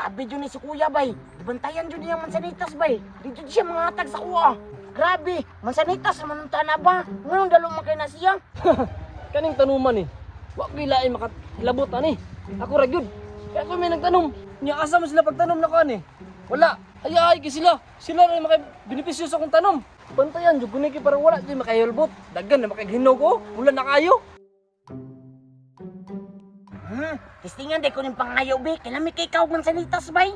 Grabe dyan ni si kuya bay. Dibantayan dyan niyang mansanitas bay. Dito siya mga hatag sa kuha. Grabe, mansanitas naman ang tana ba? Ngayon dalawang makay na siya. Kaning tanuman eh. Wa ko ilain makilabot ani. Ako ra gyud. Kaya ako may nagtanom. Nya asa mo sila pagtanom na ko ani? Wala. Ay kay sila. Sila na makay benepisyo sa akong tanom. Bantayan jud kunay kay para wala jud makayulbot. Daggan na makaghinog ko. Wala na kayo. Testingan day ko ng pangayo be. Kailan may kay ikaw mansanitas bay?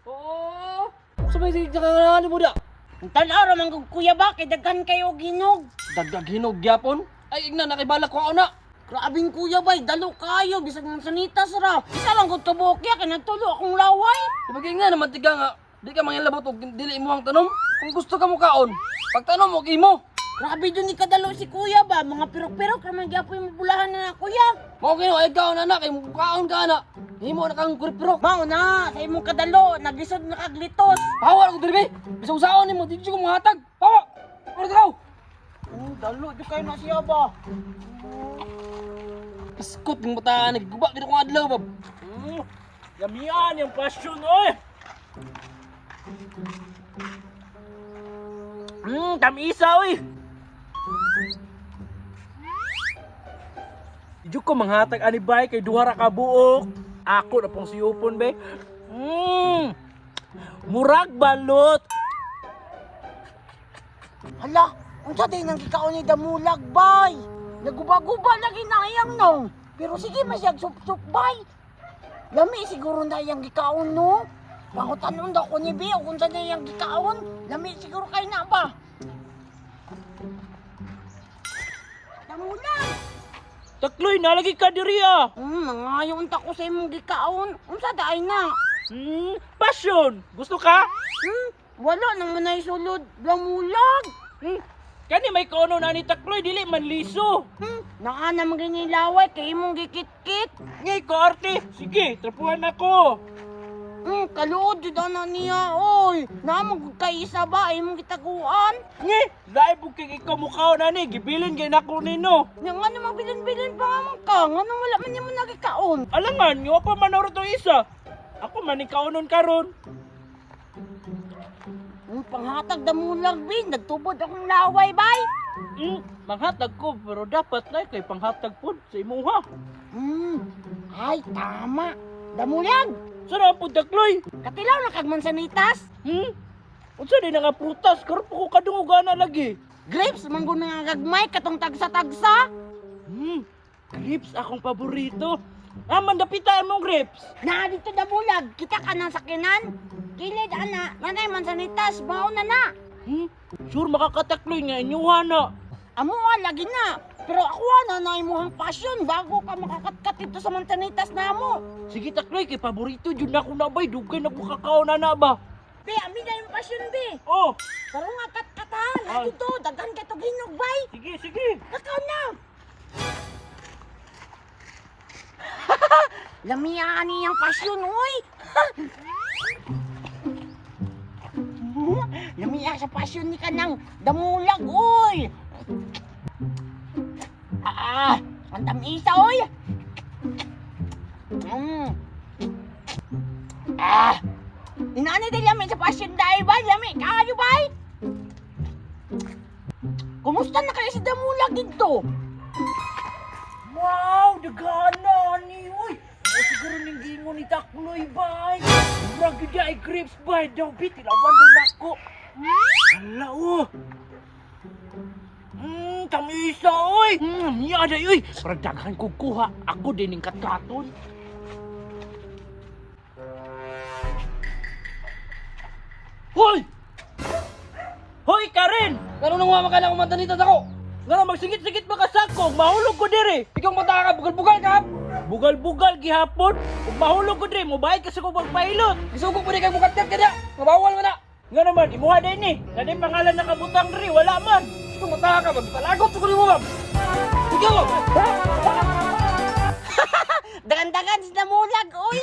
Oo. Sabay sige ka nga mo da. Ang tanaw ramang kong kuya ba? Kay daghan kayo ginog. Dagdag hinog gyapon. Ay igna nakibalak ko ako na. Grabing kuya bay, dalo kayo. Bisag mansanitas ra. Isa lang kong tubokya. Kaya nagtulo akong laway. Ibagay nga naman tiga nga. Di ka mangilabot og dili mo ang tanom. Kung gusto ka mo kaon, pagtanom og imo. Grabe dun ni kadalo si kuya ba? Mga pirok-pirok ramang gyapo yung mabulahan na kuya. Mao kino ay kaon anak kay mukaon ka ana. Himo na kang kuripro. Mao na, sa imong kadalo, naglisod na kaglitos. Pawa ako diri be. Bisag usaon nimo di ko mga hatag. Pawa. Ano daw? Dalo, di kayo na siya ba? Iskot ng mata nagguba gid ko adlaw bab. Yamian yung passion, oy! Tamisa, oy! Diyo ko manghatag anibay kay duha ra ka buok. Ako na pong siyupon, be. Murag balot. Hala, ang sa din ang gikaon ni Damulag, bay. Naguba-guba na ginayang nong. Pero sige, masyag sup-sup, bay. Lami siguro na yung gikaon, no? Pangutanong daw ko ni Bio kung saan na yung gikaon. Lami siguro kayo na ba? Damulag! Takloy, nalagi ka diri, ah. Nangayon ta ko sa imong gikaon. Unsa daay na? Passion. Gusto ka? Wala naman ay sulod. Damulag! Kani may kono na ni Takloy, dili man liso. Naana maginilaway kay imong gikit-kit. Ngay ko, arte. Sige, trapuhan ako. Kaluod jud ana niya, oy. Namang kay isa ba imong gitaguan? Ngay, lahi bukig ikaw mukhaw na ni. Gibilin kay nako nino. Nga nga naman bilin-bilin pa nga man ka. Nga nang wala man niya mo nagikaon. Alangan, nyo pa manoro to isa. Ako man ikaunon karon. Panghatag Damulag, bin. Nagtubod akong laway, bay. Manghatag ko, pero dapat na kay panghatag po sa imuha. Ay, tama. Damulag! Saan po Takloy? Katilaw na kag mansanitas. Unsa din nga prutas, karon pa ko kadungugan na lagi. Grapes, manggo na nga gagmay, katong tagsa-tagsa. Grapes akong paborito. Aman dapitaan mong grapes. Na dito Damulag, kita ka ng sakinan. Kilid, ana, nanay mansanitas, bao na na. Sure makakatakloy nga inyuha na. Amo, lagi na. Pero ako na imuhang pasyon bago ka makakatkat ito sa mansanitas na mo. Sige Takloy, kay paborito jud na ako nabay, dugay na ko kakao na ba. Be, amin na yung pasyon, be. Oh, Pero nga kat-katan, na dito, daghan ka ito ginog, bay. sige, sige. Nakaw na. Lamiyaan niyang pasyon, uy. Lamiya sa pasyon ni kanang Damulag, uy. Ang tamisa, uy. Inani din lami sa pasyon dahil ba? Lami, kayo ba? Kumusta na kayo si Damulag dito? Wow, dagana ni uy. Mo siguro ning gingon ni Takloy bay. Murag gyud ay grapes bay, daw bit ilawan do nako. Hala oh. Tamisa oy. Miya day oy. Para daghan ko kuha. Ako din ning katkaton. Hoy! Hoy Karen! Karon nang wa makala ko mansanitas ako. Nga magsigit-sigit ba ka sakong? Mahulog ko diri. Ikaw mata ka bugal-bugal ka. Bugal-bugal gihapon. Ug mahulog ko diri, mobayad ka sa kong pagpailot. Isugog pa di kay bukat ka dia. Mabawal man na. Nga naman, imuha din ni. Nga din pangalan nakabutang diri, wala man. Ikaw mata ka magpalagot sa kuno mo bab. Ikaw mo. Dagan-dagan si Damulag, uy.